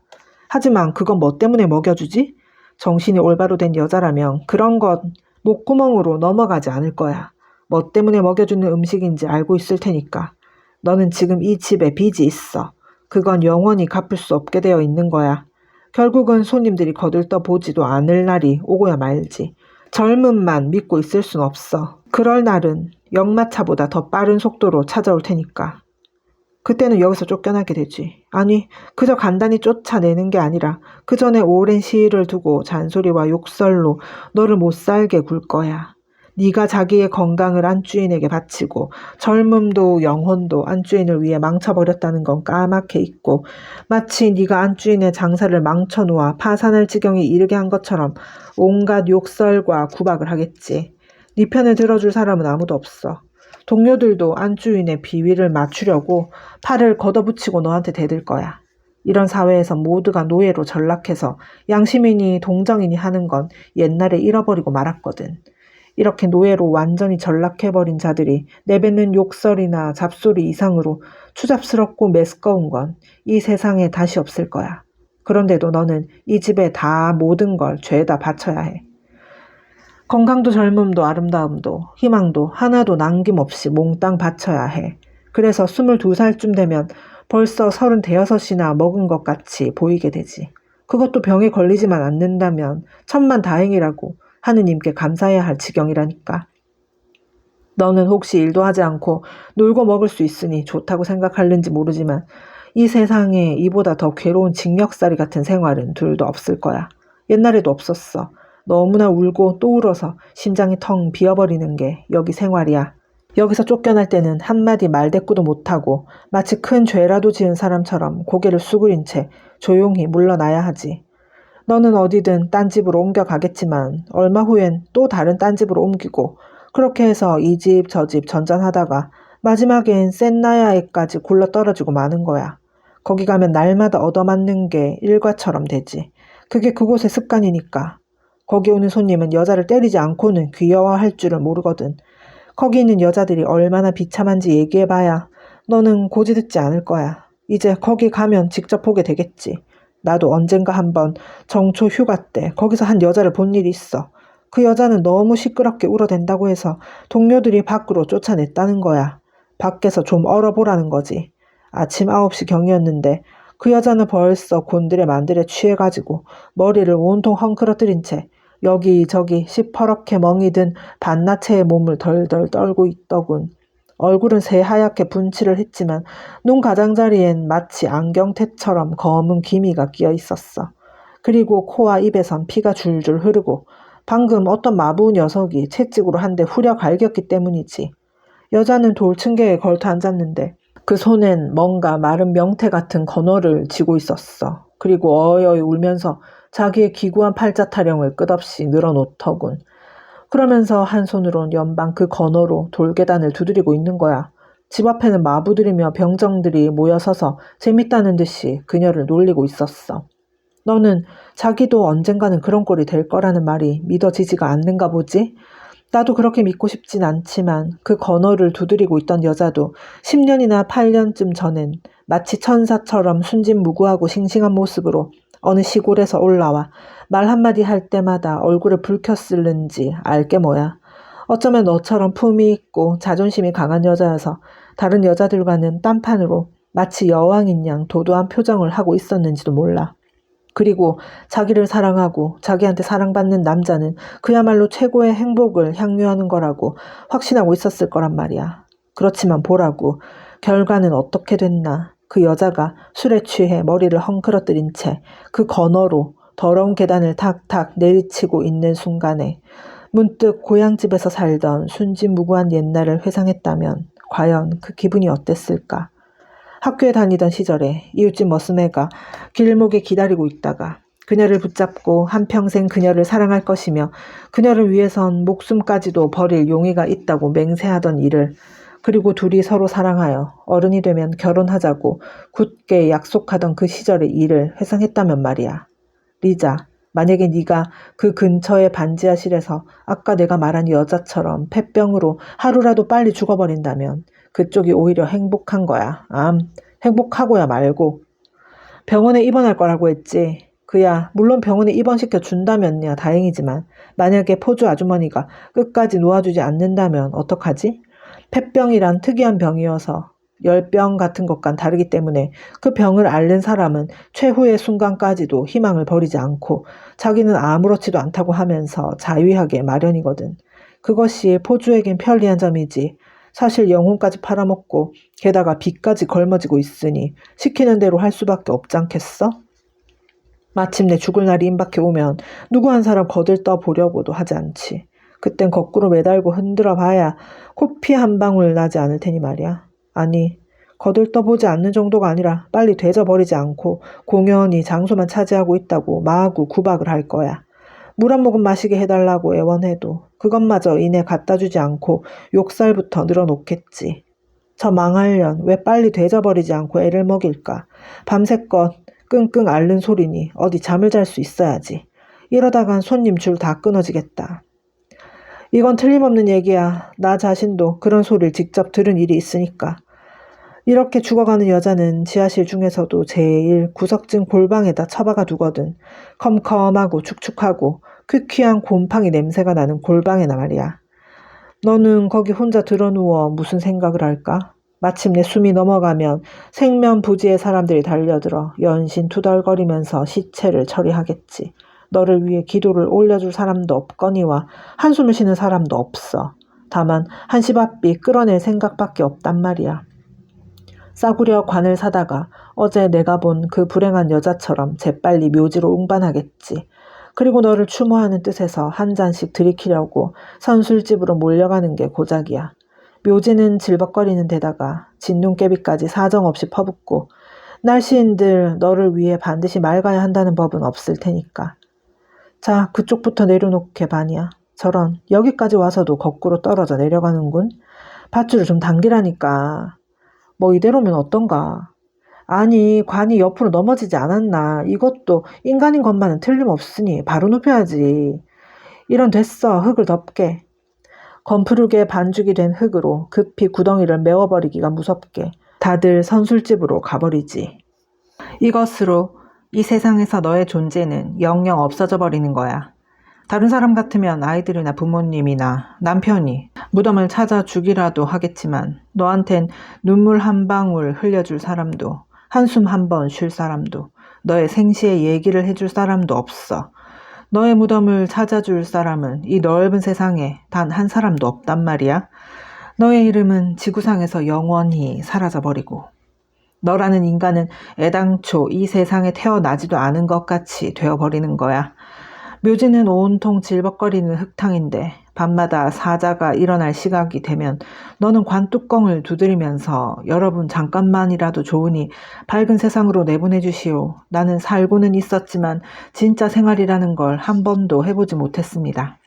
하지만 그건 뭐 때문에 먹여주지? 정신이 올바로 된 여자라면 그런 것 목구멍으로 넘어가지 않을 거야. 뭐 때문에 먹여주는 음식인지 알고 있을 테니까. 너는 지금 이 집에 빚이 있어. 그건 영원히 갚을 수 없게 되어 있는 거야. 결국은 손님들이 거들떠 보지도 않을 날이 오고야 말지. 젊음만 믿고 있을 순 없어. 그럴 날은 역마차보다 더 빠른 속도로 찾아올 테니까. 그때는 여기서 쫓겨나게 되지. 아니, 그저 간단히 쫓아내는 게 아니라 그 전에 오랜 시일을 두고 잔소리와 욕설로 너를 못살게 굴 거야. 네가 자기의 건강을 안주인에게 바치고 젊음도 영혼도 안주인을 위해 망쳐버렸다는 건 까맣게 잊고 마치 네가 안주인의 장사를 망쳐놓아 파산할 지경에 이르게 한 것처럼 온갖 욕설과 구박을 하겠지. 네 편을 들어줄 사람은 아무도 없어. 동료들도 안주인의 비위를 맞추려고 팔을 걷어붙이고 너한테 대들 거야. 이런 사회에서 모두가 노예로 전락해서 양심이니 동정이니 하는 건 옛날에 잃어버리고 말았거든. 이렇게 노예로 완전히 전락해버린 자들이 내뱉는 욕설이나 잡소리 이상으로 추잡스럽고 매스꺼운 건 이 세상에 다시 없을 거야. 그런데도 너는 이 집에 다 모든 걸 죄에다 바쳐야 해. 건강도 젊음도 아름다움도 희망도 하나도 남김없이 몽땅 바쳐야 해. 그래서 22살쯤 되면 벌써 36이나 먹은 것 같이 보이게 되지. 그것도 병에 걸리지만 않는다면 천만 다행이라고 하느님께 감사해야 할 지경이라니까. 너는 혹시 일도 하지 않고 놀고 먹을 수 있으니 좋다고 생각할는지 모르지만 이 세상에 이보다 더 괴로운 징역살이 같은 생활은 둘도 없을 거야. 옛날에도 없었어. 너무나 울고 또 울어서 심장이 텅 비어버리는 게 여기 생활이야. 여기서 쫓겨날 때는 한마디 말대꾸도 못하고 마치 큰 죄라도 지은 사람처럼 고개를 수그린 채 조용히 물러나야 하지. 너는 어디든 딴 집으로 옮겨가겠지만 얼마 후엔 또 다른 딴 집으로 옮기고 그렇게 해서 이 집 저 집 전전하다가 마지막엔 센나야에까지 굴러떨어지고 마는 거야. 거기 가면 날마다 얻어맞는 게 일과처럼 되지. 그게 그곳의 습관이니까. 거기 오는 손님은 여자를 때리지 않고는 귀여워할 줄을 모르거든. 거기 있는 여자들이 얼마나 비참한지 얘기해봐야 너는 고지 듣지 않을 거야. 이제 거기 가면 직접 보게 되겠지. 나도 언젠가 한번 정초 휴가 때 거기서 한 여자를 본 일이 있어. 그 여자는 너무 시끄럽게 울어댄다고 해서 동료들이 밖으로 쫓아냈다는 거야. 밖에서 좀 얼어보라는 거지. 아침 9시 경이었는데 그 여자는 벌써 곤드레 만드레 취해가지고 머리를 온통 헝클어뜨린 채 여기저기 시퍼렇게 멍이 든 반나체의 몸을 덜덜 떨고 있더군. 얼굴은 새하얗게 분칠을 했지만 눈 가장자리엔 마치 안경테처럼 검은 기미가 끼어 있었어. 그리고 코와 입에선 피가 줄줄 흐르고 방금 어떤 마부 녀석이 채찍으로 한 대 후려 갈겼기 때문이지. 여자는 돌층계에 걸터 앉았는데 그 손엔 뭔가 마른 명태 같은 건어를 쥐고 있었어. 그리고 어여이 울면서 자기의 기구한 팔자 타령을 끝없이 늘어놓더군. 그러면서 한 손으론 연방 그 건어로 돌계단을 두드리고 있는 거야. 집 앞에는 마부들이며 병정들이 모여서서 재밌다는 듯이 그녀를 놀리고 있었어. 너는 자기도 언젠가는 그런 꼴이 될 거라는 말이 믿어지지가 않는가 보지? 나도 그렇게 믿고 싶진 않지만 그 건어를 두드리고 있던 여자도 10년이나 8년쯤 전엔 마치 천사처럼 순진무구하고 싱싱한 모습으로 어느 시골에서 올라와 말 한마디 할 때마다 얼굴을 붉혔을는지 알게 뭐야. 어쩌면 너처럼 품이 있고 자존심이 강한 여자여서 다른 여자들과는 딴판으로 마치 여왕인 양 도도한 표정을 하고 있었는지도 몰라. 그리고 자기를 사랑하고 자기한테 사랑받는 남자는 그야말로 최고의 행복을 향유하는 거라고 확신하고 있었을 거란 말이야. 그렇지만 보라고. 결과는 어떻게 됐나. 그 여자가 술에 취해 머리를 헝클어뜨린 채 그 건어로 더러운 계단을 탁탁 내리치고 있는 순간에 문득 고향집에서 살던 순진무구한 옛날을 회상했다면 과연 그 기분이 어땠을까? 학교에 다니던 시절에 이웃집 머스매가 길목에 기다리고 있다가 그녀를 붙잡고 한평생 그녀를 사랑할 것이며 그녀를 위해선 목숨까지도 버릴 용의가 있다고 맹세하던 일을, 그리고 둘이 서로 사랑하여 어른이 되면 결혼하자고 굳게 약속하던 그 시절의 일을 회상했다면 말이야. 리자, 만약에 네가 그 근처의 반지하실에서 아까 내가 말한 여자처럼 폐병으로 하루라도 빨리 죽어버린다면 그쪽이 오히려 행복한 거야. 행복하고야 말고. 병원에 입원할 거라고 했지. 그야 물론 병원에 입원시켜 준다면야 다행이지만 만약에 포주 아주머니가 끝까지 놓아주지 않는다면 어떡하지? 폐병이란 특이한 병이어서 열병 같은 것과는 다르기 때문에 그 병을 앓는 사람은 최후의 순간까지도 희망을 버리지 않고 자기는 아무렇지도 않다고 하면서 자위하게 마련이거든. 그것이 포주에겐 편리한 점이지. 사실 영혼까지 팔아먹고 게다가 빚까지 걸머지고 있으니 시키는 대로 할 수밖에 없지 않겠어? 마침내 죽을 날이 임박해 오면 누구 한 사람 거들떠 보려고도 하지 않지. 그땐 거꾸로 매달고 흔들어 봐야 코피 한 방울 나지 않을 테니 말이야. 아니, 거들떠 보지 않는 정도가 아니라 빨리 되져버리지 않고 공연히 장소만 차지하고 있다고 마구 구박을 할 거야. 물 한 모금 마시게 해달라고 애원해도 그것마저 이내 갖다주지 않고 욕설부터 늘어놓겠지. 저 망할년 왜 빨리 되져버리지 않고 애를 먹일까. 밤새껏 끙끙 앓는 소리니 어디 잠을 잘 수 있어야지. 이러다간 손님 줄 다 끊어지겠다. 이건 틀림없는 얘기야. 나 자신도 그런 소리를 직접 들은 일이 있으니까. 이렇게 죽어가는 여자는 지하실 중에서도 제일 구석진 골방에다 처박아 두거든. 컴컴하고 축축하고 퀴퀴한 곰팡이 냄새가 나는 골방에나 말이야. 너는 거기 혼자 드러누워 무슨 생각을 할까? 마침내 숨이 넘어가면 생면부지의 사람들이 달려들어 연신 투덜거리면서 시체를 처리하겠지. 너를 위해 기도를 올려줄 사람도 없거니와 한숨을 쉬는 사람도 없어. 다만 한시바삐 끌어낼 생각밖에 없단 말이야. 싸구려 관을 사다가 어제 내가 본 그 불행한 여자처럼 재빨리 묘지로 운반하겠지. 그리고 너를 추모하는 뜻에서 한 잔씩 들이키려고 선술집으로 몰려가는 게 고작이야. 묘지는 질벅거리는 데다가 진눈깨비까지 사정없이 퍼붓고 날씨인들 너를 위해 반드시 맑아야 한다는 법은 없을 테니까. 자, 그쪽부터 내려놓게 반이야. 저런, 여기까지 와서도 거꾸로 떨어져 내려가는군. 밧줄을 좀 당기라니까. 뭐 이대로면 어떤가? 아니, 관이 옆으로 넘어지지 않았나. 이것도 인간인 것만은 틀림없으니 바로 눕혀야지. 이런 됐어. 흙을 덮게. 검푸르게 반죽이 된 흙으로 급히 구덩이를 메워버리기가 무섭게 다들 선술집으로 가버리지. 이것으로 이 세상에서 너의 존재는 영영 없어져 버리는 거야. 다른 사람 같으면 아이들이나 부모님이나 남편이 무덤을 찾아 주기라도 하겠지만 너한텐 눈물 한 방울 흘려줄 사람도 한숨 한 번 쉴 사람도 너의 생시의 얘기를 해줄 사람도 없어. 너의 무덤을 찾아줄 사람은 이 넓은 세상에 단 한 사람도 없단 말이야. 너의 이름은 지구상에서 영원히 사라져버리고 너라는 인간은 애당초 이 세상에 태어나지도 않은 것 같이 되어버리는 거야. 묘지는 온통 질벅거리는 흙탕인데 밤마다 사자가 일어날 시각이 되면 너는 관뚜껑을 두드리면서 여러분 잠깐만이라도 좋으니 밝은 세상으로 내보내 주시오. 나는 살고는 있었지만 진짜 생활이라는 걸 한 번도 해보지 못했습니다.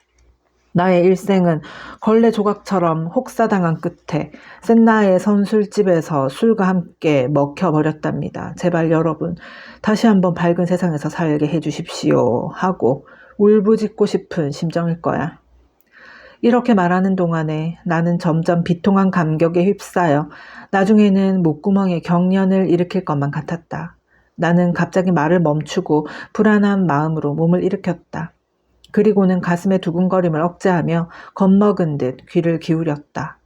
나의 일생은 걸레 조각처럼 혹사당한 끝에 센나의 선술집에서 술과 함께 먹혀버렸답니다. 제발 여러분 다시 한번 밝은 세상에서 살게 해주십시오 하고 울부짖고 싶은 심정일 거야. 이렇게 말하는 동안에 나는 점점 비통한 감격에 휩싸여 나중에는 목구멍에 경련을 일으킬 것만 같았다. 나는 갑자기 말을 멈추고 불안한 마음으로 몸을 일으켰다. 그리고는 가슴의 두근거림을 억제하며 겁먹은 듯 귀를 기울였다.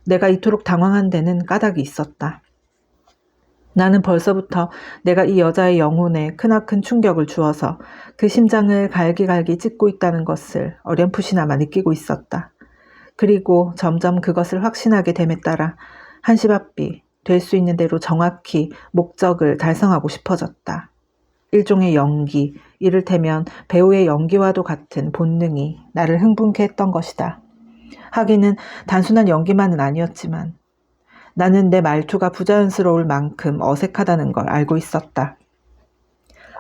내가 이토록 당황한 데는 까닭이 있었다. 나는 벌써부터 내가 이 여자의 영혼에 크나큰 충격을 주어서 그 심장을 갈기갈기 찢고 있다는 것을 어렴풋이나마 느끼고 있었다. 그리고 점점 그것을 확신하게 됨에 따라 한시바삐 될 수 있는 대로 정확히 목적을 달성하고 싶어졌다. 일종의 연기, 이를테면 배우의 연기와도 같은 본능이 나를 흥분케 했던 것이다. 하기는 단순한 연기만은 아니었지만 나는 내 말투가 부자연스러울 만큼 어색하다는 걸 알고 있었다.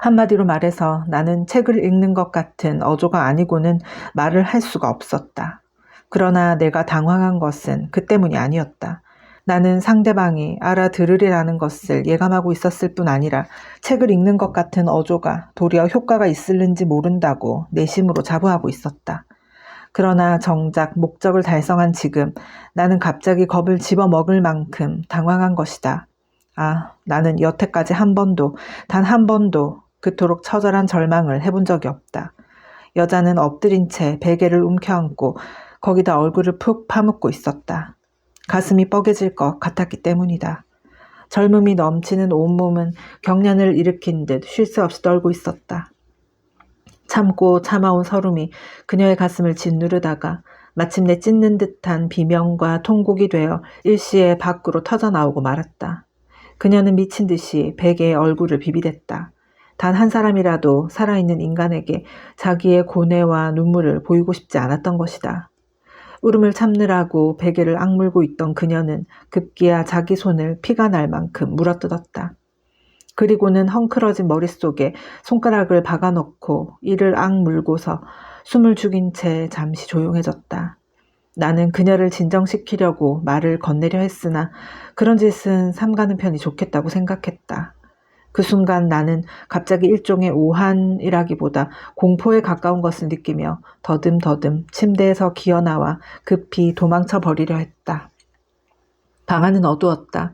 한마디로 말해서 나는 책을 읽는 것 같은 어조가 아니고는 말을 할 수가 없었다. 그러나 내가 당황한 것은 그 때문이 아니었다. 나는 상대방이 알아들으리라는 것을 예감하고 있었을 뿐 아니라 책을 읽는 것 같은 어조가 도리어 효과가 있을는지 모른다고 내심으로 자부하고 있었다. 그러나 정작 목적을 달성한 지금 나는 갑자기 겁을 집어먹을 만큼 당황한 것이다. 아, 나는 여태까지 한 번도, 단 한 번도 그토록 처절한 절망을 해본 적이 없다. 여자는 엎드린 채 베개를 움켜안고 거기다 얼굴을 푹 파묻고 있었다. 가슴이 뻐개질 것 같았기 때문이다. 젊음이 넘치는 온몸은 경련을 일으킨 듯 쉴 새 없이 떨고 있었다. 참고 참아온 서름이 그녀의 가슴을 짓누르다가 마침내 찢는 듯한 비명과 통곡이 되어 일시에 밖으로 터져나오고 말았다. 그녀는 미친 듯이 베개에 얼굴을 비비댔다. 단 한 사람이라도 살아있는 인간에게 자기의 고뇌와 눈물을 보이고 싶지 않았던 것이다. 울음을 참느라고 베개를 악물고 있던 그녀는 급기야 자기 손을 피가 날 만큼 물어뜯었다. 그리고는 헝클어진 머릿속에 손가락을 박아넣고 이를 악물고서 숨을 죽인 채 잠시 조용해졌다. 나는 그녀를 진정시키려고 말을 건네려 했으나 그런 짓은 삼가는 편이 좋겠다고 생각했다. 그 순간 나는 갑자기 일종의 오한이라기보다 공포에 가까운 것을 느끼며 더듬더듬 침대에서 기어나와 급히 도망쳐 버리려 했다. 방 안은 어두웠다.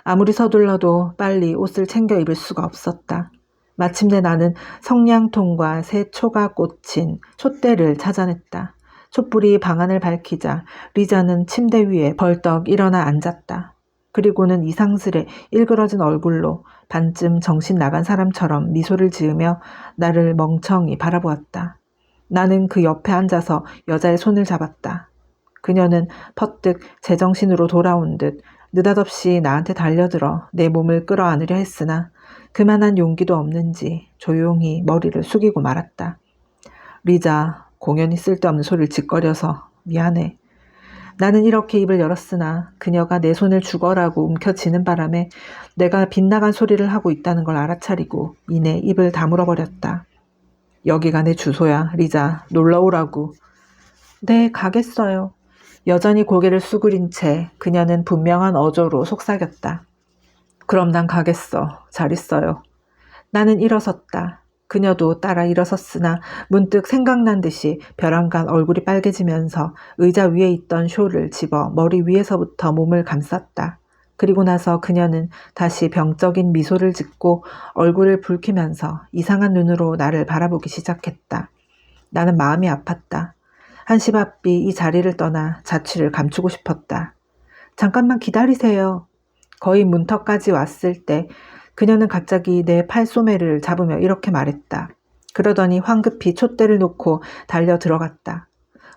아무리 서둘러도 빨리 옷을 챙겨 입을 수가 없었다. 마침내 나는 성냥통과 새 초가 꽂힌 촛대를 찾아냈다. 촛불이 방 안을 밝히자 리자는 침대 위에 벌떡 일어나 앉았다. 그리고는 이상스레 일그러진 얼굴로 반쯤 정신 나간 사람처럼 미소를 지으며 나를 멍청이 바라보았다. 나는 그 옆에 앉아서 여자의 손을 잡았다. 그녀는 퍼뜩 제정신으로 돌아온 듯 느닷없이 나한테 달려들어 내 몸을 끌어안으려 했으나 그만한 용기도 없는지 조용히 머리를 숙이고 말았다. 리자, 공연히 쓸데없는 소리를 짓거려서 미안해. 나는 이렇게 입을 열었으나 그녀가 내 손을 죽어라고 움켜쥐는 바람에 내가 빗나간 소리를 하고 있다는 걸 알아차리고 이내 입을 다물어버렸다. 여기가 내 주소야, 리자. 놀러오라고. 네, 가겠어요. 여전히 고개를 수그린 채 그녀는 분명한 어조로 속삭였다. 그럼 난 가겠어. 잘 있어요. 나는 일어섰다. 그녀도 따라 일어섰으나 문득 생각난 듯이 벼랑간 얼굴이 빨개지면서 의자 위에 있던 쇼를 집어 머리 위에서부터 몸을 감쌌다. 그리고 나서 그녀는 다시 병적인 미소를 짓고 얼굴을 붉히면서 이상한 눈으로 나를 바라보기 시작했다. 나는 마음이 아팠다. 한시바삐 이 자리를 떠나 자취를 감추고 싶었다. 잠깐만 기다리세요. 거의 문턱까지 왔을 때 그녀는 갑자기 내 팔소매를 잡으며 이렇게 말했다. 그러더니 황급히 촛대를 놓고 달려 들어갔다.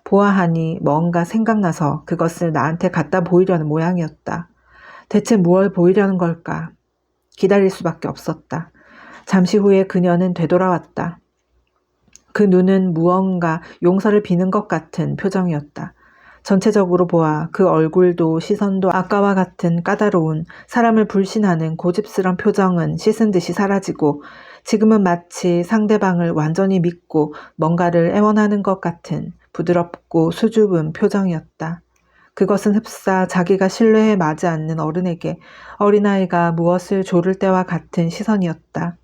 보아하니 뭔가 생각나서 그것을 나한테 갖다 보이려는 모양이었다. 대체 무얼 보이려는 걸까? 기다릴 수밖에 없었다. 잠시 후에 그녀는 되돌아왔다. 그 눈은 무언가 용서를 비는 것 같은 표정이었다. 전체적으로 보아 그 얼굴도 시선도 아까와 같은 까다로운 사람을 불신하는 고집스런 표정은 씻은 듯이 사라지고 지금은 마치 상대방을 완전히 믿고 뭔가를 애원하는 것 같은 부드럽고 수줍은 표정이었다. 그것은 흡사 자기가 신뢰에 마지 않는 어른에게 어린아이가 무엇을 조를 때와 같은 시선이었다.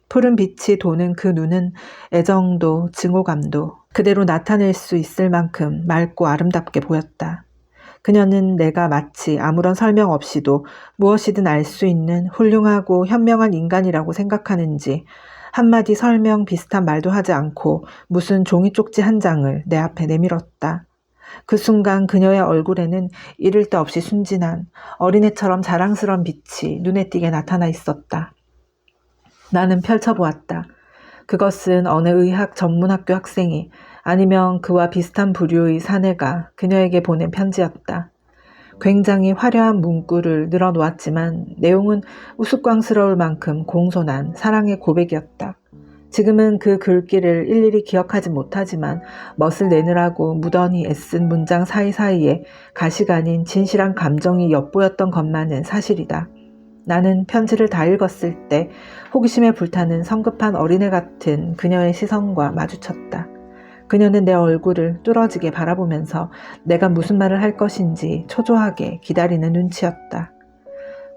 푸른 빛이 도는 그 눈은 애정도 증오감도 그대로 나타낼 수 있을 만큼 맑고 아름답게 보였다. 그녀는 내가 마치 아무런 설명 없이도 무엇이든 알 수 있는 훌륭하고 현명한 인간이라고 생각하는지 한마디 설명 비슷한 말도 하지 않고 무슨 종이 쪽지 한 장을 내 앞에 내밀었다. 그 순간 그녀의 얼굴에는 이를 데 없이 순진한 어린애처럼 자랑스러운 빛이 눈에 띄게 나타나 있었다. 나는 펼쳐보았다. 그것은 어느 의학 전문학교 학생이 아니면 그와 비슷한 부류의 사내가 그녀에게 보낸 편지였다. 굉장히 화려한 문구를 늘어놓았지만 내용은 우스꽝스러울 만큼 공손한 사랑의 고백이었다. 지금은 그 글귀를 일일이 기억하지 못하지만 멋을 내느라고 무던히 애쓴 문장 사이사이에 가시가 아닌 진실한 감정이 엿보였던 것만은 사실이다. 나는 편지를 다 읽었을 때 호기심에 불타는 성급한 어린애 같은 그녀의 시선과 마주쳤다. 그녀는 내 얼굴을 뚫어지게 바라보면서 내가 무슨 말을 할 것인지 초조하게 기다리는 눈치였다.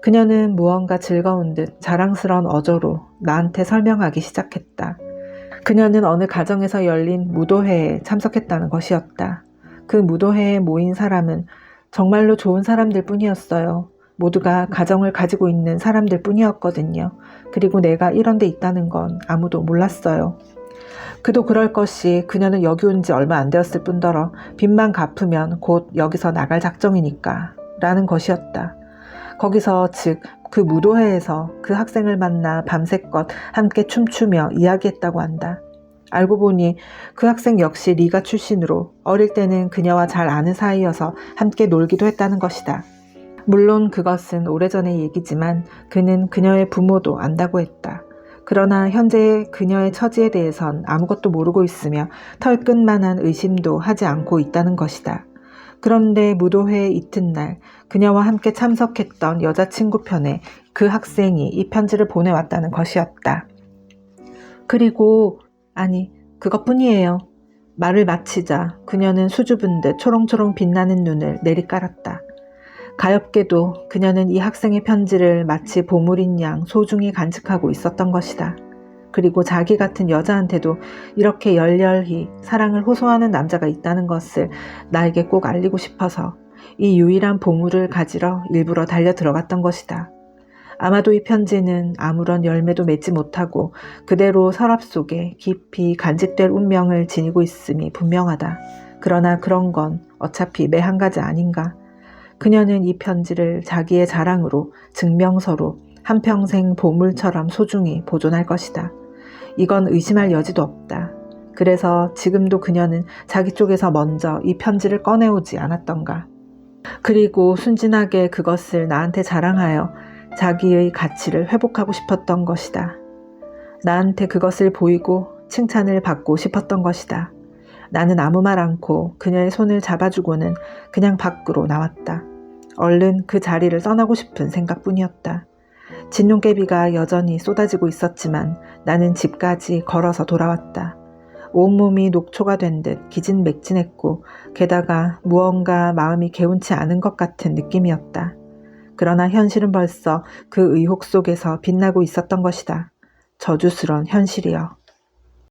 그녀는 무언가 즐거운 듯 자랑스러운 어조로 나한테 설명하기 시작했다. 그녀는 어느 가정에서 열린 무도회에 참석했다는 것이었다. 그 무도회에 모인 사람은 정말로 좋은 사람들 뿐이었어요. 모두가 가정을 가지고 있는 사람들 뿐이었거든요. 그리고 내가 이런 데 있다는 건 아무도 몰랐어요. 그도 그럴 것이 그녀는 여기 온 지 얼마 안 되었을 뿐더러 빚만 갚으면 곧 여기서 나갈 작정이니까 라는 것이었다. 거기서 즉 그 무도회에서 그 학생을 만나 밤새껏 함께 춤추며 이야기했다고 한다. 알고 보니 그 학생 역시 리가 출신으로 어릴 때는 그녀와 잘 아는 사이여서 함께 놀기도 했다는 것이다. 물론 그것은 오래전의 얘기지만 그는 그녀의 부모도 안다고 했다. 그러나 현재 그녀의 처지에 대해선 아무것도 모르고 있으며 털끝만한 의심도 하지 않고 있다는 것이다. 그런데 무도회 이튿날 그녀와 함께 참석했던 여자친구 편에 그 학생이 이 편지를 보내왔다는 것이었다. 그리고 아니 그것뿐이에요. 말을 마치자 그녀는 수줍은 듯 초롱초롱 빛나는 눈을 내리깔았다. 가엾게도 그녀는 이 학생의 편지를 마치 보물인 양 소중히 간직하고 있었던 것이다. 그리고 자기 같은 여자한테도 이렇게 열렬히 사랑을 호소하는 남자가 있다는 것을 나에게 꼭 알리고 싶어서 이 유일한 보물을 가지러 일부러 달려 들어갔던 것이다. 아마도 이 편지는 아무런 열매도 맺지 못하고 그대로 서랍 속에 깊이 간직될 운명을 지니고 있음이 분명하다. 그러나 그런 건 어차피 매 한 가지 아닌가. 그녀는 이 편지를 자기의 자랑으로 증명서로 한평생 보물처럼 소중히 보존할 것이다. 이건 의심할 여지도 없다. 그래서 지금도 그녀는 자기 쪽에서 먼저 이 편지를 꺼내오지 않았던가. 그리고 순진하게 그것을 나한테 자랑하여 자기의 가치를 회복하고 싶었던 것이다. 나한테 그것을 보이고 칭찬을 받고 싶었던 것이다. 나는 아무 말 않고 그녀의 손을 잡아주고는 그냥 밖으로 나왔다. 얼른 그 자리를 떠나고 싶은 생각뿐이었다. 진눈깨비가 여전히 쏟아지고 있었지만 나는 집까지 걸어서 돌아왔다. 온몸이 녹초가 된 듯 기진맥진했고 게다가 무언가 마음이 개운치 않은 것 같은 느낌이었다. 그러나 현실은 벌써 그 의혹 속에서 빛나고 있었던 것이다. 저주스런 현실이여.